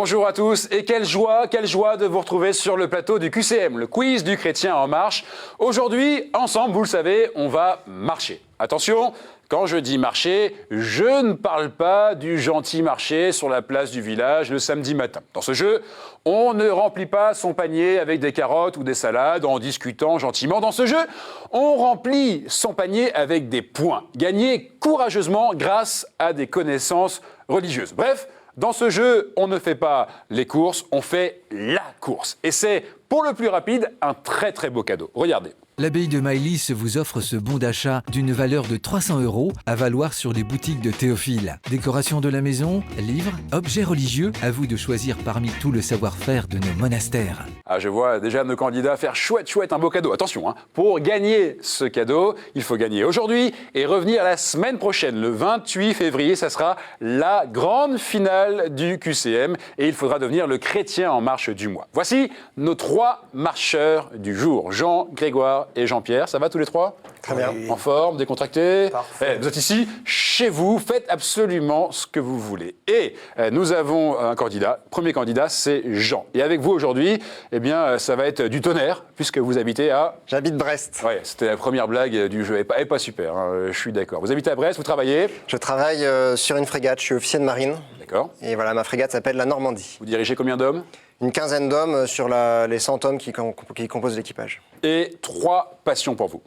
Bonjour à tous et quelle joie de vous retrouver sur le plateau du QCM, le quiz du Chrétien en marche. Aujourd'hui, ensemble, vous le savez, on va marcher. Attention, quand je dis marcher, je ne parle pas du gentil marché sur la place du village le samedi matin. Dans ce jeu, on ne remplit pas son panier avec des carottes ou des salades en discutant gentiment. Dans ce jeu, on remplit son panier avec des points, gagnés courageusement grâce à des connaissances religieuses. Bref, dans ce jeu, on ne fait pas les courses, on fait la course. Et c'est, pour le plus rapide, un très très beau cadeau. Regardez. L'abbaye de Mailly vous offre ce bon d'achat d'une valeur de 300 € à valoir sur les boutiques de Théophile. Décoration de la maison, livres, objets religieux, à vous de choisir parmi tout le savoir-faire de nos monastères. Ah, je vois déjà nos candidats faire chouette un beau cadeau. Attention, pour gagner ce cadeau, il faut gagner aujourd'hui et revenir la semaine prochaine, le 28 février. Ça sera la grande finale du QCM et il faudra devenir le chrétien en marche du mois. Voici nos 3 marcheurs du jour, Jean, Grégoire et Jean-Pierre. Ça va tous les 3 ? Très bien. En forme, décontracté. Parfait. Vous êtes ici, chez vous, faites absolument ce que vous voulez. Et nous avons un candidat. Premier candidat, c'est Jean. Et avec vous aujourd'hui, eh bien, ça va être du tonnerre, puisque vous habitez à... J'habite Brest. Ouais, c'était la première blague du jeu. Elle n'est pas super, je suis d'accord. Vous habitez à Brest, vous travaillez ? Je travaille sur une frégate, je suis officier de marine. D'accord. Et voilà, ma frégate s'appelle la Normandie. Vous dirigez combien d'hommes ? Une quinzaine d'hommes sur les 100 hommes qui composent l'équipage. Et 3 passions pour vous.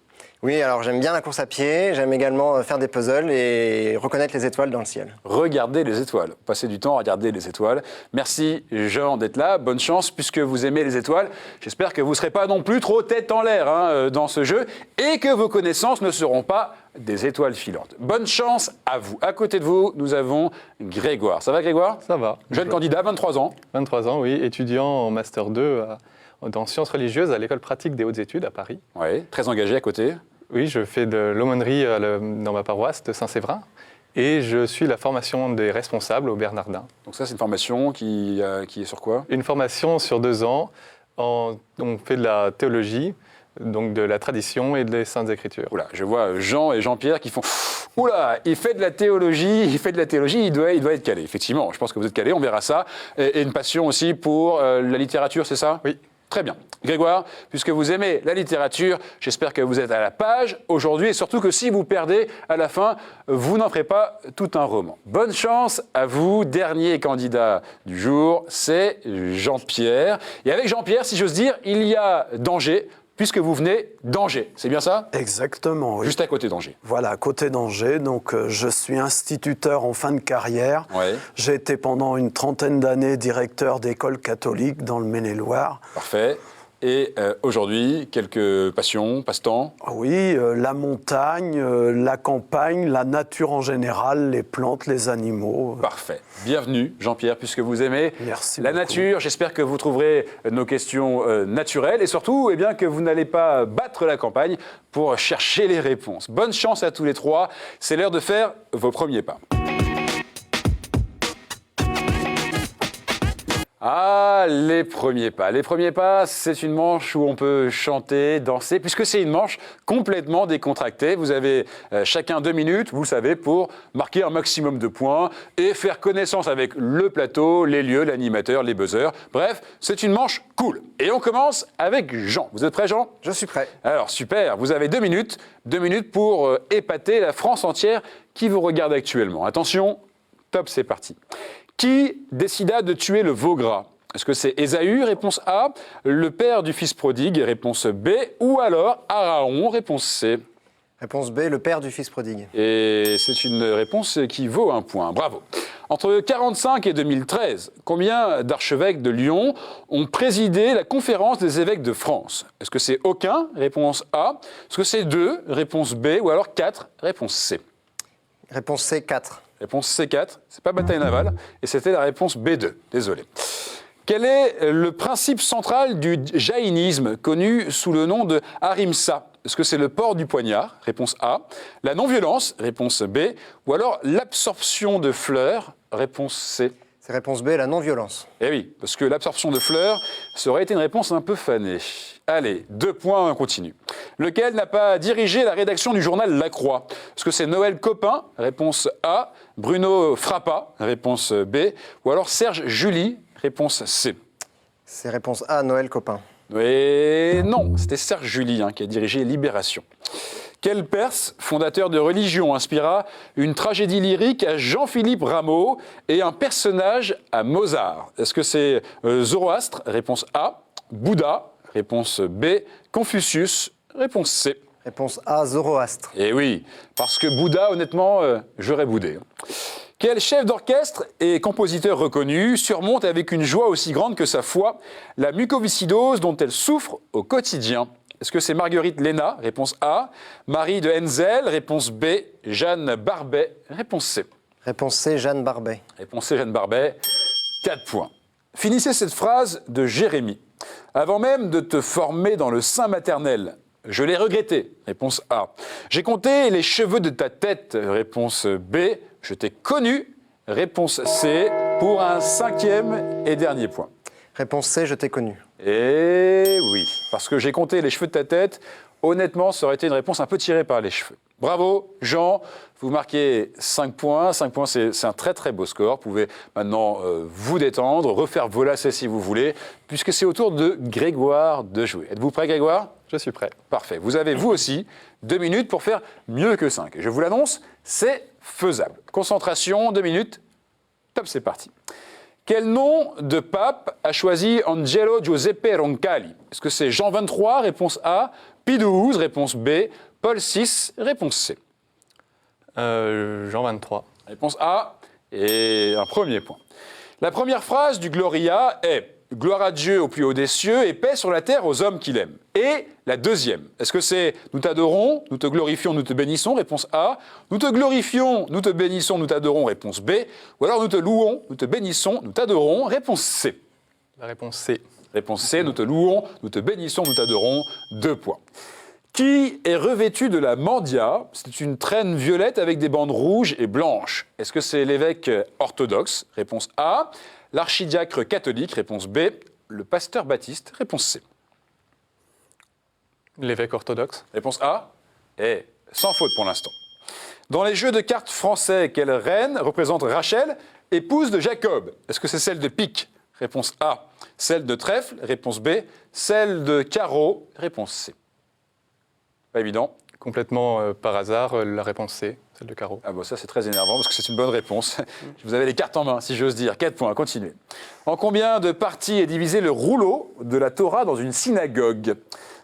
Oui, alors j'aime bien la course à pied, j'aime également faire des puzzles et reconnaître les étoiles dans le ciel. Regardez les étoiles, passez du temps à regarder les étoiles. Merci Jean d'être là, bonne chance puisque vous aimez les étoiles. J'espère que vous ne serez pas non plus trop tête en l'air dans ce jeu et que vos connaissances ne seront pas des étoiles filantes. Bonne chance à vous. À côté de vous, nous avons Grégoire. Ça va Grégoire ? Ça va. Jeune candidat, 23 ans. 23 ans, oui, étudiant en Master 2 dans sciences religieuses à l'École pratique des hautes études à Paris. Oui, très engagé à côté. Oui, je fais de l'aumônerie dans ma paroisse de Saint-Séverin et je suis la formation des responsables au Bernardin. Donc ça, c'est une formation qui est sur quoi ? Une formation sur 2 ans. On fait de la théologie, donc de la tradition et des Saintes Écritures. Oula, je vois Jean et Jean-Pierre qui font « Oula, il fait de la théologie, il doit être calé. » Effectivement, je pense que vous êtes calé, on verra ça. Et une passion aussi pour la littérature, c'est ça ? Oui. Très bien. Grégoire, puisque vous aimez la littérature, j'espère que vous êtes à la page aujourd'hui et surtout que si vous perdez à la fin, vous n'en ferez pas tout un roman. Bonne chance à vous. Dernier candidat du jour, c'est Jean-Pierre. Et avec Jean-Pierre, si j'ose dire, il y a danger, puisque vous venez d'Angers. C'est bien ça ? Exactement, oui. Juste à côté d'Angers. Voilà, à côté d'Angers. Donc, je suis instituteur en fin de carrière. Ouais. J'ai été pendant une 30aine d'années directeur d'école catholique dans le Maine-et-Loire. Parfait. Et aujourd'hui, quelques passions, passe-temps ? Oui, la montagne, la campagne, la nature en général, les plantes, les animaux. Parfait. Bienvenue, Jean-Pierre, puisque vous aimez Merci la beaucoup. nature. J'espère que vous trouverez nos questions naturelles et surtout que vous n'allez pas battre la campagne pour chercher les réponses. Bonne chance à tous les 3. C'est l'heure de faire vos premiers pas. Ah, les premiers pas. Les premiers pas, c'est une manche où on peut chanter, danser, puisque c'est une manche complètement décontractée. Vous avez chacun 2 minutes, vous le savez, pour marquer un maximum de points et faire connaissance avec le plateau, les lieux, l'animateur, les buzzers. Bref, c'est une manche cool. Et on commence avec Jean. Vous êtes prêt, Jean ? Je suis prêt. Alors, super. Vous avez 2 minutes. 2 minutes pour épater la France entière qui vous regarde actuellement. Attention, top, c'est parti. Qui décida de tuer le veau gras ? Est-ce que c'est Ésaü, réponse A, le père du fils prodigue, réponse B, ou alors Araon, réponse C ? Réponse B, le père du fils prodigue. Et c'est une réponse qui vaut 1 point. Bravo. Entre 1945 et 2013, combien d'archevêques de Lyon ont présidé la conférence des évêques de France ? Est-ce que c'est aucun ? Réponse A. Est-ce que c'est 2 ? Réponse B. Ou alors 4 ? Réponse C. Réponse C, 4. Réponse C4, c'est pas bataille navale, et c'était la réponse B2, désolé. Quel est le principe central du jaïnisme, connu sous le nom de Ahimsa ? Est-ce que c'est le port du poignard ? Réponse A. La non-violence ? Réponse B. Ou alors l'absorption de fleurs ? Réponse C. C'est réponse B, la non-violence. Eh oui, parce que l'absorption de fleurs, ça aurait été une réponse un peu fanée. Allez, 2 points, on continue. Lequel n'a pas dirigé la rédaction du journal La Croix ? Est-ce que c'est Noël Copin ? Réponse A. Bruno Frappa ? Réponse B. Ou alors Serge July ? Réponse C. C'est réponse A, Noël Copin. Et non, c'était Serge July qui a dirigé Libération. Quel Perse, fondateur de religion, inspira une tragédie lyrique à Jean-Philippe Rameau et un personnage à Mozart? Est-ce que c'est Zoroastre? Réponse A. Bouddha? Réponse B. Confucius? Réponse C. Réponse A, Zoroastre. Eh oui, parce que Bouddha, honnêtement, j'aurais boudé. Quel chef d'orchestre et compositeur reconnu surmonte avec une joie aussi grande que sa foi la mucoviscidose dont elle souffre au quotidien? Est-ce que c'est Marguerite Léna? Réponse A. Marie de Henzel? Réponse B. Jeanne Barbet? Réponse C. Réponse C, Jeanne Barbet. Réponse C, Jeanne Barbet. 4 points. Finissez cette phrase de Jérémie. Avant même de te former dans le sein maternel, je l'ai regretté. Réponse A. J'ai compté les cheveux de ta tête. Réponse B. Je t'ai connu. Réponse C. Pour un 5e et dernier point. Réponse C, je t'ai connu. Et oui, parce que j'ai compté les cheveux de ta tête. Honnêtement, ça aurait été une réponse un peu tirée par les cheveux. Bravo, Jean. Vous marquez 5 points. 5 points, c'est un très très beau score. Vous pouvez maintenant vous détendre, refaire vos lacets si vous voulez, puisque c'est au tour de Grégoire de jouer. Êtes-vous prêt, Grégoire? Je suis prêt. Parfait. Vous avez, vous aussi, 2 minutes pour faire mieux que 5. Et je vous l'annonce, c'est faisable. Concentration, 2 minutes. Top, c'est parti. Quel nom de pape a choisi Angelo Giuseppe Roncalli? Est-ce que c'est Jean XXIII, réponse A, Pie XII, réponse B, Paul VI, réponse C? Jean 23. Réponse A, et un premier point. La première phrase du Gloria est « Gloire à Dieu au plus haut des cieux et paix sur la terre aux hommes qu'il aime ». Et la deuxième, est-ce que c'est « Nous t'adorons, nous te glorifions, nous te bénissons », réponse A, « Nous te glorifions, nous te bénissons, nous t'adorons », réponse B, ou alors « Nous te louons, nous te bénissons, nous t'adorons », réponse C. La réponse C. Réponse C, « Nous te louons, nous te bénissons, nous t'adorons », 2 points. Qui est revêtu de la mandia? C'est une traîne violette avec des bandes rouges et blanches. Est-ce que c'est l'évêque orthodoxe? Réponse A. L'archidiacre catholique? Réponse B. Le pasteur baptiste? Réponse C. L'évêque orthodoxe. Réponse A. Et sans faute pour l'instant. Dans les jeux de cartes français, quelle reine représente Rachel, épouse de Jacob? Est-ce que c'est celle de pique? Réponse A. Celle de trèfle? Réponse B. Celle de carreau? Réponse C. Pas évident. Complètement par hasard, la réponse C, celle de carreau. Ah bon, ça c'est très énervant parce que c'est une bonne réponse. Vous avez les cartes en main, si j'ose dire. 4 points, continuez. En combien de parties est divisé le rouleau de la Torah dans une synagogue?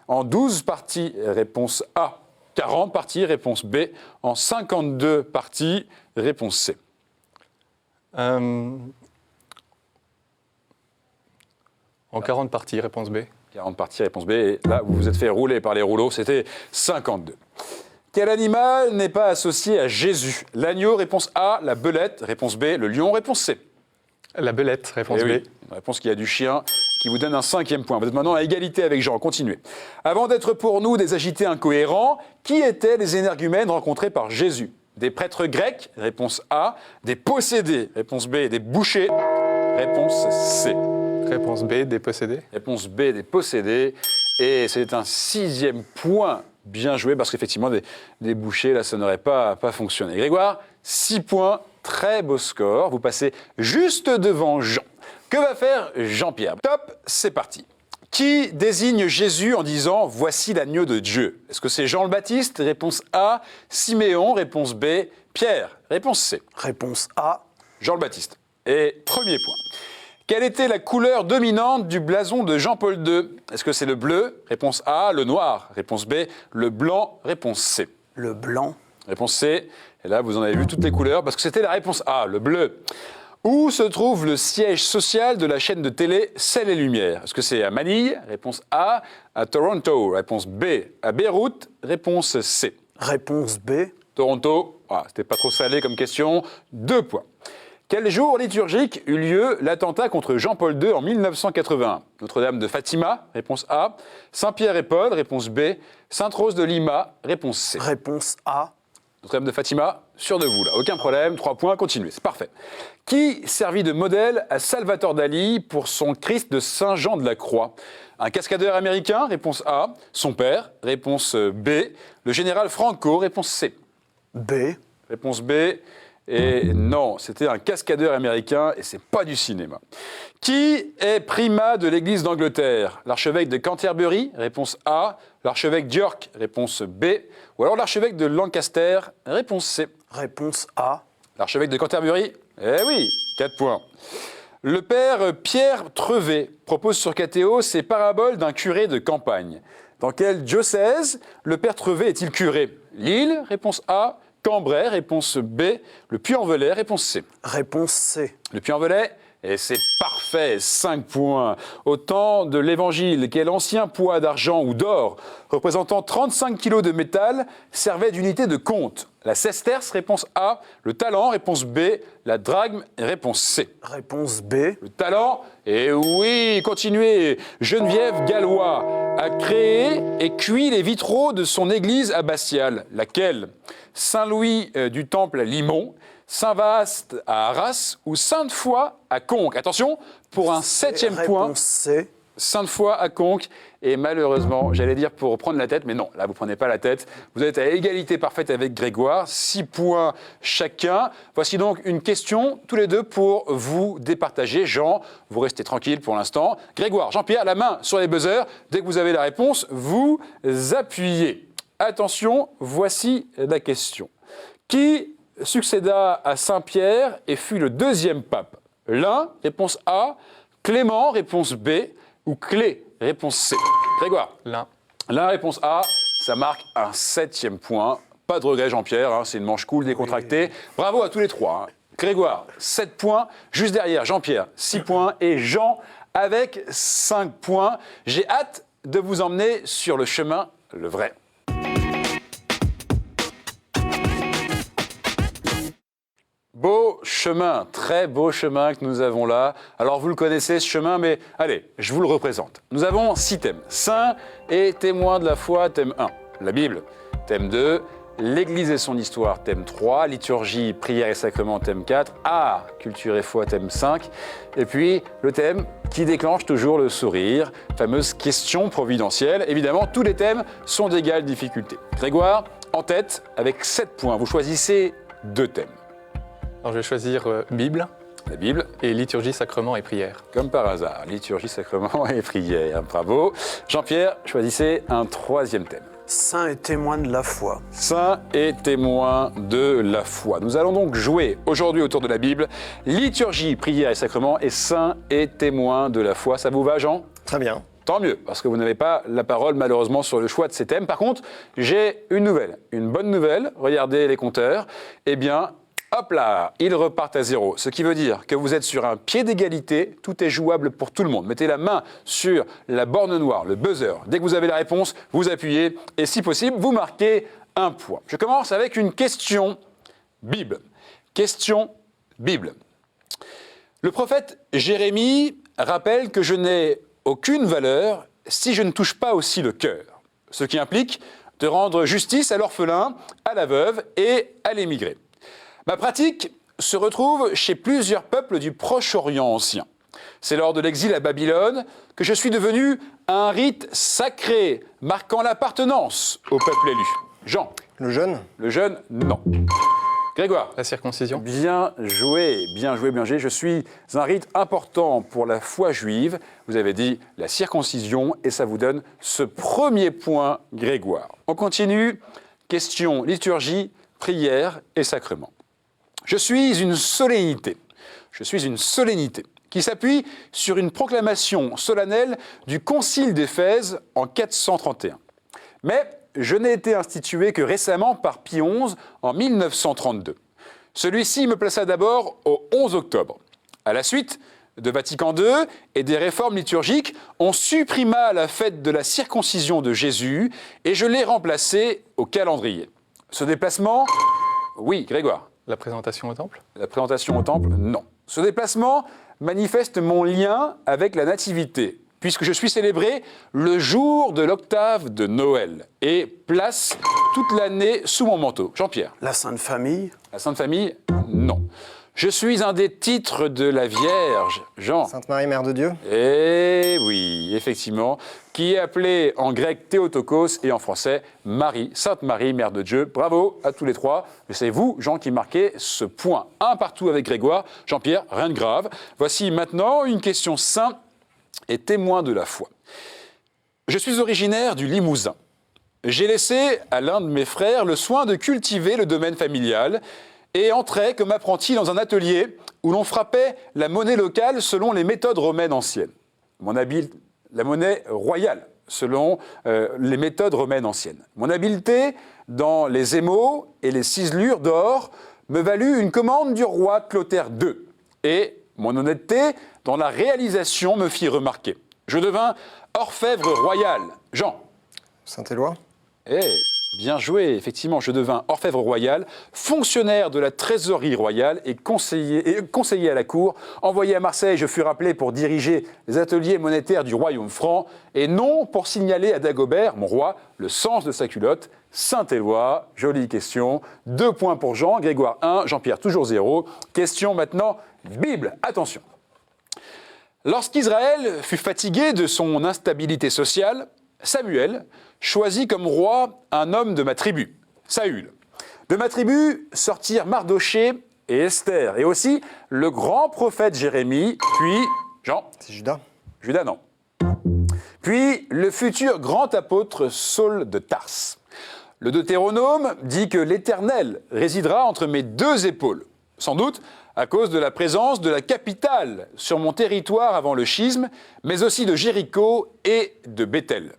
En 12 parties, réponse A. 40 parties, réponse B. En 52 parties, réponse C. En 40 parties, réponse B. 40 parties, réponse B. Et là, vous vous êtes fait rouler par les rouleaux, c'était 52. Quel animal n'est pas associé à Jésus? L'agneau, réponse A. La belette, réponse B. Le lion, réponse C. La belette, réponse Eh B. oui, une réponse qui a du chien, qui vous donne un 5e point. Vous êtes maintenant à égalité avec Jean. Continuez. Avant d'être pour nous des agités incohérents, qui étaient les énergumènes rencontrés par Jésus? Des prêtres grecs, réponse A. Des possédés, réponse B. Des bouchers, réponse C. Réponse B, des possédés. Réponse B, des possédés. Et c'est un 6e point. Bien joué, parce qu'effectivement, des bouchers, là, ça n'aurait pas fonctionné. Grégoire, 6 points, très beau score. Vous passez juste devant Jean. Que va faire Jean-Pierre? Top, c'est parti. Qui désigne Jésus en disant « Voici l'agneau de Dieu » ? Est-ce que c'est Jean le Baptiste? Réponse A. Siméon, réponse B. Pierre, réponse C. Réponse A. Jean le Baptiste. Et premier point. Quelle était la couleur dominante du blason de Jean-Paul II? Est-ce que c'est le bleu? Réponse A. Le noir. Réponse B. Le blanc. Réponse C. Le blanc. Réponse C. Et là, vous en avez vu toutes les couleurs parce que c'était la réponse A, le bleu. Où se trouve le siège social de la chaîne de télé Ciel et Lumière? Est-ce que c'est à Manille? Réponse A. À Toronto. Réponse B. À Beyrouth. Réponse C. Réponse B. Toronto. Ah, c'était pas trop salé comme question. 2 points. Quel jour liturgique eut lieu l'attentat contre Jean-Paul II en 1981? Notre-Dame de Fatima, réponse A. Saint-Pierre et Paul, réponse B. Sainte-Rose de Lima, réponse C. Réponse A. Notre-Dame de Fatima, sûr de vous là, aucun problème, 3 points, continuez, c'est parfait. Qui servit de modèle à Salvatore Dali pour son Christ de Saint-Jean de la Croix? Un cascadeur américain, réponse A. Son père, réponse B. Le général Franco, réponse C. B. Réponse B. Et non, c'était un cascadeur américain et c'est pas du cinéma. Qui est primat de l'Église d'Angleterre? L'archevêque de Canterbury, réponse A. L'archevêque d'York, réponse B. Ou alors l'archevêque de Lancaster, réponse C. Réponse A. L'archevêque de Canterbury? Eh oui, 4 points. Le père Pierre Trevet propose sur KTO ces paraboles d'un curé de campagne. Dans quel diocèse le père Trevet est-il curé? Lille, réponse A. Cambrai, réponse B. Le Puy-en-Velay, réponse C. Réponse C. Le Puy-en-Velay, et c'est parfait, 5 points. Au temps de l'Évangile, quel ancien poids d'argent ou d'or, représentant 35 kilos de métal, servait d'unité de compte? La sesterce, réponse A. Le talent, réponse B. La drachme, réponse C. Réponse B. Le talent, et oui, continuez. Geneviève Gallois a créé et cuit les vitraux de son église abbatiale. Laquelle? Saint-Louis du Temple à Limon, Saint-Vaast à Arras ou Sainte-Foy à Conques. Attention, pour un 7e point. Réponse C. Sainte-Foy à Conques. Et malheureusement, j'allais dire pour prendre la tête, mais non, là vous ne prenez pas la tête. Vous êtes à égalité parfaite avec Grégoire, 6 points chacun. Voici donc une question, tous les deux, pour vous départager. Jean, vous restez tranquille pour l'instant. Grégoire, Jean-Pierre, la main sur les buzzers. Dès que vous avez la réponse, vous appuyez. Attention, voici la question. Qui succéda à Saint-Pierre et fut le 2e pape? L'un, réponse A. Clément, réponse B. Ou Clé, réponse C. Grégoire. L'un. L'un, réponse A. Ça marque un 7e point. Pas de regret, Jean-Pierre, hein, c'est une manche cool, décontractée. Bravo à tous les trois. Hein. Grégoire, 7 points. Juste derrière, Jean-Pierre, 6 points. Et Jean, avec 5 points. J'ai hâte de vous emmener sur le chemin, le vrai. Beau chemin, très beau chemin que nous avons là. Alors vous le connaissez ce chemin, mais allez, je vous le représente. Nous avons 6 thèmes. Saints et témoins de la foi, thème 1. La Bible, thème 2. L'Église et son histoire, thème 3. Liturgie, prière et sacrement, thème 4. Art, culture et foi, thème 5. Et puis le thème qui déclenche toujours le sourire, fameuse question providentielle. Évidemment, tous les thèmes sont d'égale difficulté. Grégoire, en tête, avec 7 points. Vous choisissez 2 thèmes. Alors je vais choisir Bible La Bible, et liturgie, sacrement et prière. comme par hasard, liturgie, sacrement et prière. Bravo. Jean-Pierre, choisissez un 3e thème. Saint et témoin de la foi. Saint et témoin de la foi. Nous allons donc jouer aujourd'hui autour de la Bible, liturgie, prière et sacrement, et saint et témoin de la foi. Ça vous va, Jean? Très bien. Tant mieux, parce que vous n'avez pas la parole malheureusement sur le choix de ces thèmes. Par contre, j'ai une nouvelle, une bonne nouvelle. Regardez les compteurs. Eh bien, hop là, ils repartent à 0. Ce qui veut dire que vous êtes sur un pied d'égalité, tout est jouable pour tout le monde. Mettez la main sur la borne noire, le buzzer. Dès que vous avez la réponse, vous appuyez et si possible, vous marquez un point. Je commence avec une question Bible. Question Bible. Le prophète Jérémie rappelle que je n'ai aucune valeur si je ne touche pas aussi le cœur. Ce qui implique de rendre justice à l'orphelin, à la veuve et à l'émigré. Ma pratique se retrouve chez plusieurs peuples du Proche-Orient ancien. C'est lors de l'exil à Babylone que je suis devenu un rite sacré, marquant l'appartenance au peuple élu. Jean. Le jeûne? Le jeûne, non. Grégoire. La circoncision. Bien joué, bien joué, bien joué. Je suis un rite important pour la foi juive. Vous avez dit la circoncision et ça vous donne ce premier point, Grégoire. On continue. Question liturgie, prière et sacrement. Je suis une solennité. Je suis une solennité qui s'appuie sur une proclamation solennelle du Concile d'Éphèse en 431. Mais je n'ai été institué que récemment par Pie XI en 1932. Celui-ci me plaça d'abord au 11 octobre. À la suite de Vatican II et des réformes liturgiques, on supprima la fête de la circoncision de Jésus et je l'ai remplacé au calendrier. Ce déplacement, oui, Grégoire. La présentation au temple. La présentation au temple, non. Ce déplacement manifeste mon lien avec la Nativité, puisque je suis célébré le jour de l'octave de Noël et place toute l'année sous mon manteau. Jean-Pierre. La Sainte Famille. La Sainte Famille, non. Je suis un des titres de la Vierge, Jean. Sainte Marie, Mère de Dieu. Eh oui, effectivement, qui est appelée en grec Théotokos et en français Marie, Sainte Marie, Mère de Dieu. Bravo à tous les trois. Mais c'est vous, Jean, qui marquez ce point. Un partout avec Grégoire. Jean-Pierre, rien de grave. Voici maintenant une question saint et témoin de la foi. Je suis originaire du Limousin. J'ai laissé à l'un de mes frères le soin de cultiver le domaine familial et entrais comme apprenti dans un atelier où l'on frappait la monnaie locale selon les méthodes romaines anciennes. La monnaie royale, selon les méthodes romaines anciennes. Mon habileté dans les émaux et les ciselures d'or me valut une commande du roi Clotaire II. Et mon honnêteté dans la réalisation me fit remarquer. Je devins orfèvre royal. Jean. Saint-Éloi. Eh, bien joué, effectivement, je devins orfèvre royal, fonctionnaire de la trésorerie royale et conseiller à la cour. Envoyé à Marseille, je fus rappelé pour diriger les ateliers monétaires du royaume franc et non pour signaler à Dagobert, mon roi, le sens de sa culotte. Saint-Éloi, jolie question. 2 points pour Jean, Grégoire 1, Jean-Pierre toujours 0. Question maintenant, Bible, attention. Lorsqu'Israël fut fatigué de son instabilité sociale, Samuel choisit comme roi un homme de ma tribu, Saül. De ma tribu sortirent Mardoché et Esther, et aussi le grand prophète Jérémie, puis Jean. C'est Judas. Judas, non. Puis le futur grand apôtre Saul de Tarse. Le Deutéronome dit que l'Éternel résidera entre mes 2 épaules, sans doute à cause de la présence de la capitale sur mon territoire avant le schisme, mais aussi de Jéricho et de Béthel.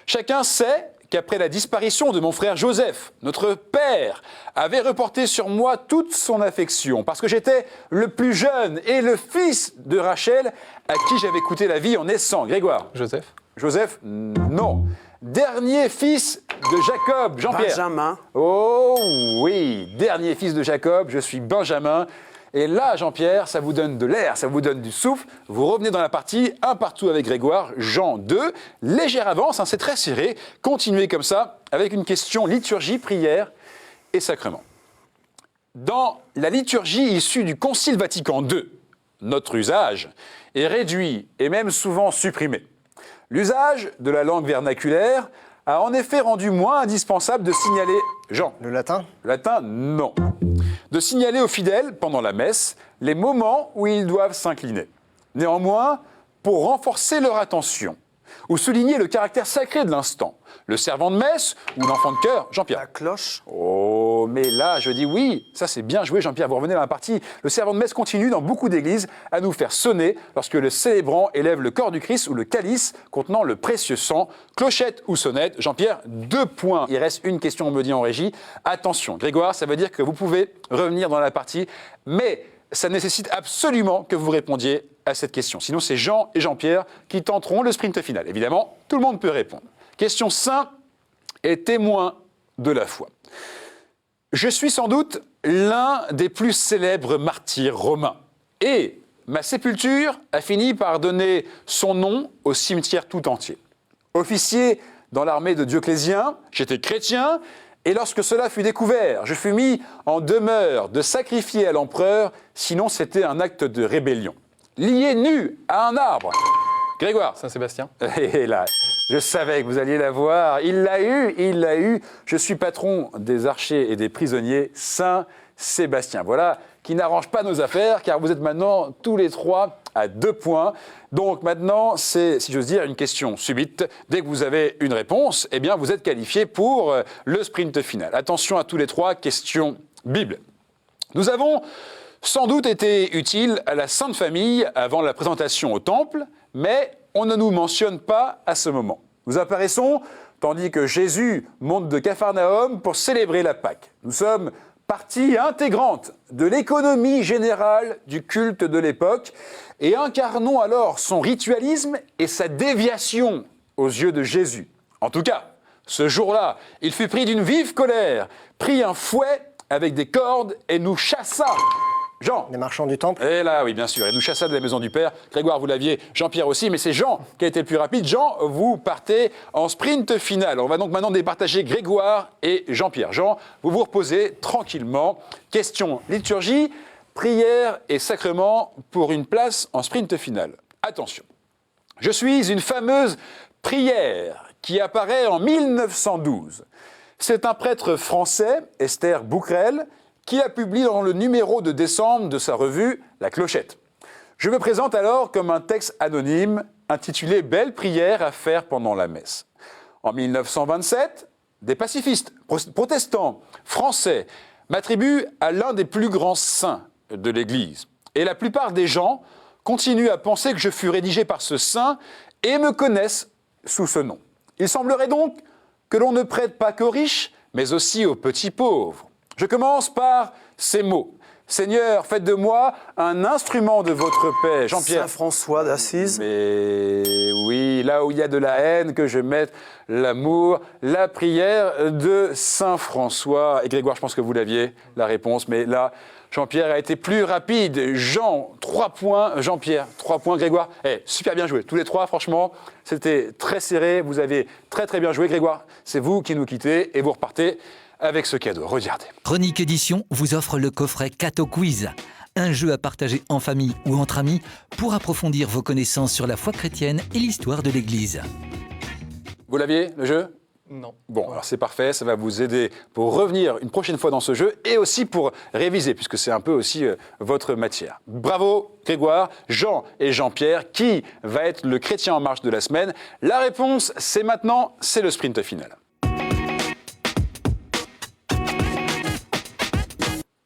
Chacun sait qu'après la disparition de mon frère Joseph, notre père avait reporté sur moi toute son affection, parce que j'étais le plus jeune et le fils de Rachel, à qui j'avais coûté la vie en naissant. Grégoire. Joseph. Joseph, non. Dernier fils de Jacob, Jean-Pierre. Benjamin. Oh oui, dernier fils de Jacob, je suis Benjamin. Et là, Jean-Pierre, ça vous donne de l'air, ça vous donne du souffle. Vous revenez dans la partie, un partout avec Grégoire, Jean 2. Légère avance, hein, c'est très serré. Continuez comme ça, avec une question liturgie, prière et sacrement. Dans la liturgie issue du Concile Vatican II, notre usage est réduit et même souvent supprimé. L'usage de la langue vernaculaire a en effet rendu moins indispensable de signaler... Jean. Le latin. Le latin, non. De signaler aux fidèles, pendant la messe, les moments où ils doivent s'incliner. Néanmoins, pour renforcer leur attention, ou souligner le caractère sacré de l'instant, le servant de messe ou l'enfant de chœur, Jean-Pierre. La cloche. Oh, mais là, je dis oui, ça c'est bien joué, Jean-Pierre, vous revenez dans la partie. Le servant de messe continue dans beaucoup d'églises à nous faire sonner lorsque le célébrant élève le corps du Christ ou le calice contenant le précieux sang. Clochette ou sonnette, Jean-Pierre, 2 points. Il reste une question, on me dit en régie. Attention, Grégoire, ça veut dire que vous pouvez revenir dans la partie, mais ça nécessite absolument que vous répondiez à cette question. Sinon, c'est Jean et Jean-Pierre qui tenteront le sprint final. Évidemment, tout le monde peut répondre. Question saint et témoin de la foi. Je suis sans doute l'un des plus célèbres martyrs romains. Et ma sépulture a fini par donner son nom au cimetière tout entier. Officier dans l'armée de Dioclétien, j'étais chrétien, et lorsque cela fut découvert, je fus mis en demeure de sacrifier à l'empereur, sinon c'était un acte de rébellion. Lié nu à un arbre. Grégoire. Saint-Sébastien. Et là, je savais que vous alliez la voir. Il l'a eu. Je suis patron des archers et des prisonniers Saint-Sébastien. Voilà, qui n'arrange pas nos affaires, car vous êtes maintenant tous les 3 à 2 points. Donc maintenant, c'est, si j'ose dire, une question subite. Dès que vous avez une réponse, eh bien, vous êtes qualifié pour le sprint final. Attention à tous les 3, question Bible. Nous avons sans doute été utiles à la Sainte Famille avant la présentation au Temple, mais on ne nous mentionne pas à ce moment. Nous apparaissons tandis que Jésus monte de Capharnaüm pour célébrer la Pâque. Nous sommes partie intégrante de l'économie générale du culte de l'époque et incarnons alors son ritualisme et sa déviation aux yeux de Jésus. En tout cas, ce jour-là, il fut pris d'une vive colère, prit un fouet avec des cordes et nous chassa. Jean. Les marchands du temple. Et là, oui, bien sûr. Et nous chassa de la maison du Père. Grégoire, vous l'aviez. Jean-Pierre aussi. Mais c'est Jean qui a été le plus rapide. Jean, vous partez en sprint final. On va donc maintenant départager Grégoire et Jean-Pierre. Jean, vous vous reposez tranquillement. Question liturgie. prière et sacrement pour une place en sprint final. Attention, je suis une fameuse prière qui apparaît en 1912. C'est un prêtre français, Esther Bouquerel, qui a publié dans le numéro de décembre de sa revue La Clochette. Je me présente alors comme un texte anonyme intitulé « Belle prière à faire pendant la messe ». En 1927, des pacifistes protestants français m'attribuent à l'un des plus grands saints de l'Église. Et la plupart des gens continuent à penser que je fus rédigé par ce saint et me connaissent sous ce nom. Il semblerait donc que l'on ne prête pas qu'aux riches, mais aussi aux petits pauvres. Je commence par ces mots. Seigneur, faites de moi un instrument de votre paix. Jean-Pierre. Saint François d'Assise. Mais oui, là où il y a de la haine, que je mette l'amour, la prière de Saint François. Et Grégoire, je pense que vous l'aviez, la réponse, mais là, Jean-Pierre a été plus rapide. Jean, 3 points. Jean-Pierre, 3 points. Grégoire, super bien joué. Tous les 3, franchement, c'était très serré. Vous avez très très bien joué. Grégoire, c'est vous qui nous quittez et vous repartez avec ce cadeau. Regardez. Chronique Édition vous offre le coffret Cato Quiz, un jeu à partager en famille ou entre amis pour approfondir vos connaissances sur la foi chrétienne et l'histoire de l'Église. Vous l'aviez, le jeu ? Non. Bon, alors c'est parfait, ça va vous aider pour revenir une prochaine fois dans ce jeu et aussi pour réviser, puisque c'est un peu aussi votre matière. Bravo Grégoire, Jean et Jean-Pierre, qui va être le chrétien en marche de la semaine? La réponse, c'est maintenant, c'est le sprint final.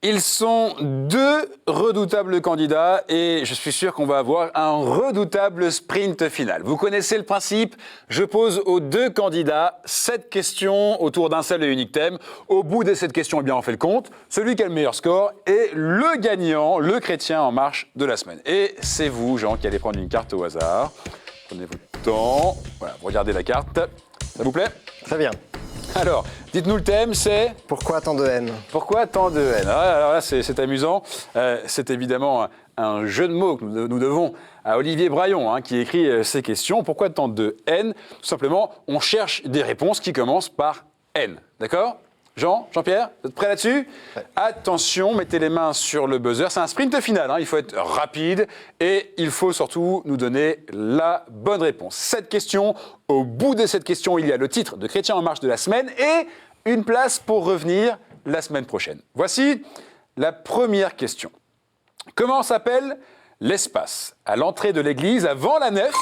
Ils sont 2 redoutables candidats et je suis sûr qu'on va avoir un redoutable sprint final. Vous connaissez le principe, je pose aux 2 candidats 7 questions autour d'un seul et unique thème. Au bout de cette question, eh bien, on fait le compte. Celui qui a le meilleur score est le gagnant, le chrétien en marche de la semaine. Et c'est vous, Jean, qui allez prendre une carte au hasard. Prenez votre temps. Voilà, vous regardez la carte. Ça vous plaît? Très bien. Alors, dites-nous le thème, c'est... Pourquoi tant de haine? Pourquoi tant de haine? Alors là, c'est amusant. C'est évidemment un jeu de mots que nous devons à Olivier Braillon, qui écrit ces questions. Pourquoi tant de haine? Tout simplement, on cherche des réponses qui commencent par haine. D'accord? Jean-Pierre, vous êtes prêts là-dessus? Ouais. Attention, mettez les mains sur le buzzer. C'est un sprint final, il faut être rapide et il faut surtout nous donner la bonne réponse. 7 questions. Au bout de cette question, il y a le titre de Chrétien en marche de la semaine et une place pour revenir la semaine prochaine. Voici la première question. Comment s'appelle l'espace à l'entrée de l'église avant la nef?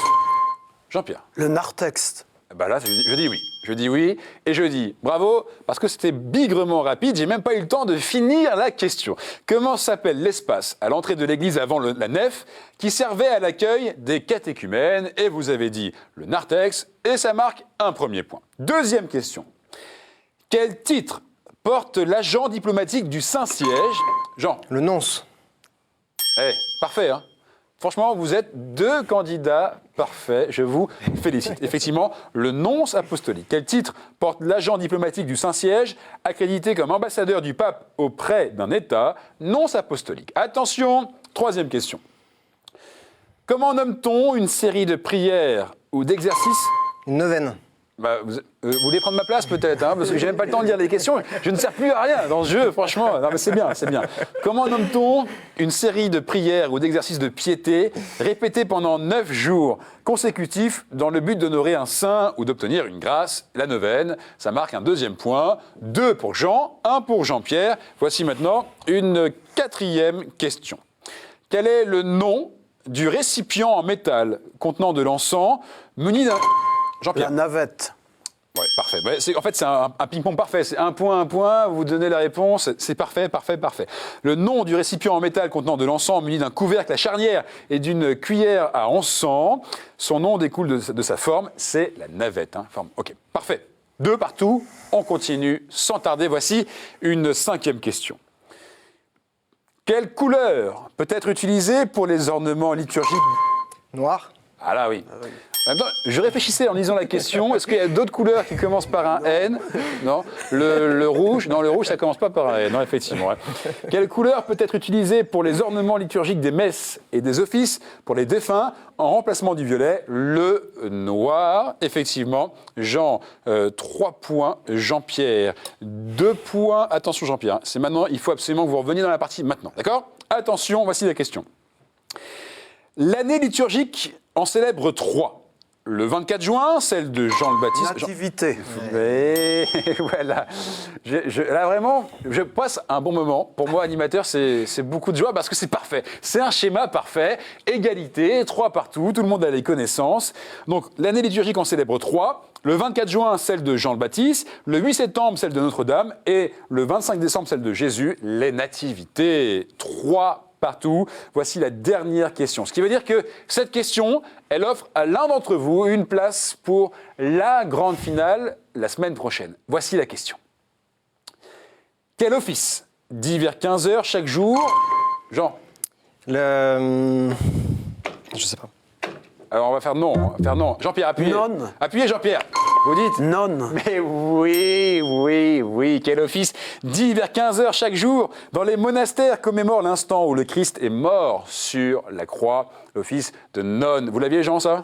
Jean-Pierre. Le narthex. Bah là, je dis oui. Je dis oui et je dis bravo parce que c'était bigrement rapide. J'ai même pas eu le temps de finir la question. Comment s'appelle l'espace à l'entrée de l'église avant la nef qui servait à l'accueil des catéchumènes? Et vous avez dit le narthex et ça marque un premier point. Deuxième question. Quel titre porte l'agent diplomatique du Saint-Siège? Jean. Le nonce. Parfait, Franchement, vous êtes 2 candidats parfaits, je vous félicite. Effectivement, le nonce apostolique. Quel titre porte l'agent diplomatique du Saint-Siège, accrédité comme ambassadeur du pape auprès d'un État, nonce apostolique? Attention, 3e question. Comment nomme-t-on une série de prières ou d'exercices? Une neuvaine. Vous voulez prendre ma place peut-être, parce que j'ai même pas le temps de lire les questions. Je ne sers plus à rien dans ce jeu, franchement. Non, mais c'est bien, c'est bien. Comment nomme-t-on une série de prières ou d'exercices de piété répétés pendant 9 jours consécutifs dans le but d'honorer un saint ou d'obtenir une grâce? La neuvaine, ça marque un 2e point. 2 pour Jean, 1 pour Jean-Pierre. Voici maintenant une 4e question. Quel est le nom du récipient en métal contenant de l'encens muni d'un... Jean-Pierre. La navette. Oui, parfait. En fait, c'est un ping-pong parfait. C'est un point, vous donnez la réponse. C'est parfait. Le nom du récipient en métal contenant de l'encens muni d'un couvercle à charnière et d'une cuillère à encens, son nom découle de sa forme, c'est la navette. Forme. Ok, parfait. 2 partout. On continue sans tarder. Voici une 5e question. Quelle couleur peut être utilisée pour les ornements liturgiques? Noir. Ah là, oui. En même temps, je réfléchissais en lisant la question. Est-ce qu'il y a d'autres couleurs qui commencent par un N? Non. Le rouge? Non, le rouge, ça commence pas par un N. Non, effectivement. Quelle couleur peut être utilisée pour les ornements liturgiques des messes et des offices pour les défunts en remplacement du violet? Le noir. Effectivement. Jean, 3 points. Jean-Pierre, 2 points. Attention, Jean-Pierre. C'est maintenant. Il faut absolument que vous reveniez dans la partie maintenant. D'accord? Attention, voici la question. L'année liturgique en célèbre 3. Le 24 juin, celle de Jean le Baptiste. Nativité. Et voilà. Là, vraiment, je passe un bon moment. Pour moi, animateur, c'est beaucoup de joie parce que c'est parfait. C'est un schéma parfait. Égalité, 3 partout, tout le monde a les connaissances. Donc, l'année liturgique en célèbre 3. Le 24 juin, celle de Jean le Baptiste. Le 8 septembre, celle de Notre-Dame. Et le 25 décembre, celle de Jésus, les nativités. 3 partout. Voici la dernière question. Ce qui veut dire que cette question, elle offre à l'un d'entre vous une place pour la grande finale la semaine prochaine. Voici la question. Quel office dit vers 15h chaque jour Jean? Je sais pas. Alors on va faire non. Jean-Pierre, appuyez. Non. Appuyez Jean-Pierre. Vous dites Non. Mais oui. Quel office dit vers 15h chaque jour dans les monastères commémore l'instant où le Christ est mort sur la croix. L'office de nonne. Vous l'aviez, Jean, ça?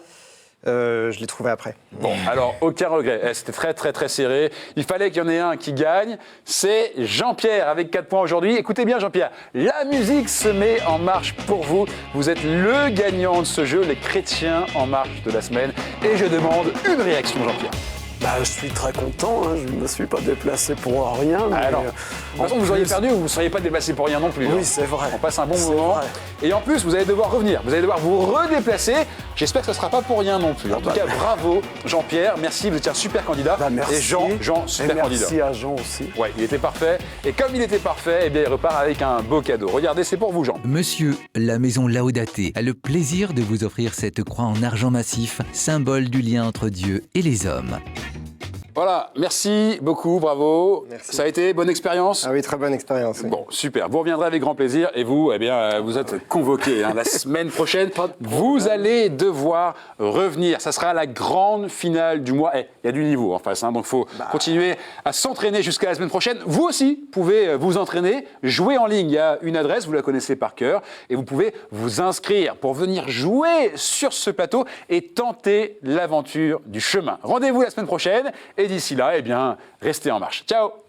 Je l'ai trouvé après. Bon, alors, aucun regret. C'était très serré. Il fallait qu'il y en ait un qui gagne. C'est Jean-Pierre avec 4 points aujourd'hui. Écoutez bien, Jean-Pierre, la musique se met en marche pour vous. Vous êtes le gagnant de ce jeu, les chrétiens en marche de la semaine. Et je demande une réaction, Jean-Pierre. Bah, je suis très content, hein. Je ne me suis pas déplacé pour rien. Mais Alors, de toute façon, vous auriez perdu ou vous ne seriez pas déplacé pour rien non plus. Oui, hein. c'est vrai. On passe un bon C'est moment. vrai. Et en plus, vous allez devoir revenir. Vous allez devoir vous redéplacer. J'espère que ce ne sera pas pour rien non plus. En tout cas, bravo, Jean-Pierre. Merci, vous étiez un super candidat. Bah, merci. Et Jean, super Et candidat. merci à Jean aussi. Ouais, il était parfait. Et comme il était parfait, eh bien, il repart avec un beau cadeau. Regardez, c'est pour vous, Jean. Monsieur, la maison Laodaté a le plaisir de vous offrir cette croix en argent massif, symbole du lien entre Dieu et les hommes. Voilà, merci beaucoup, bravo. Merci. Ça a été bonne expérience? Ah oui, très bonne expérience. Oui. Bon, super. Vous reviendrez avec grand plaisir et vous, eh bien, vous êtes convoqués la semaine prochaine. Vous allez devoir revenir. Ça sera la grande finale du mois. Il y a du niveau en face, donc il faut continuer à s'entraîner jusqu'à la semaine prochaine. Vous aussi pouvez vous entraîner, jouer en ligne. Il y a une adresse, vous la connaissez par cœur, et vous pouvez vous inscrire pour venir jouer sur ce plateau et tenter l'aventure du chemin. Rendez-vous la semaine prochaine. Et d'ici là, eh bien, restez en marche. Ciao!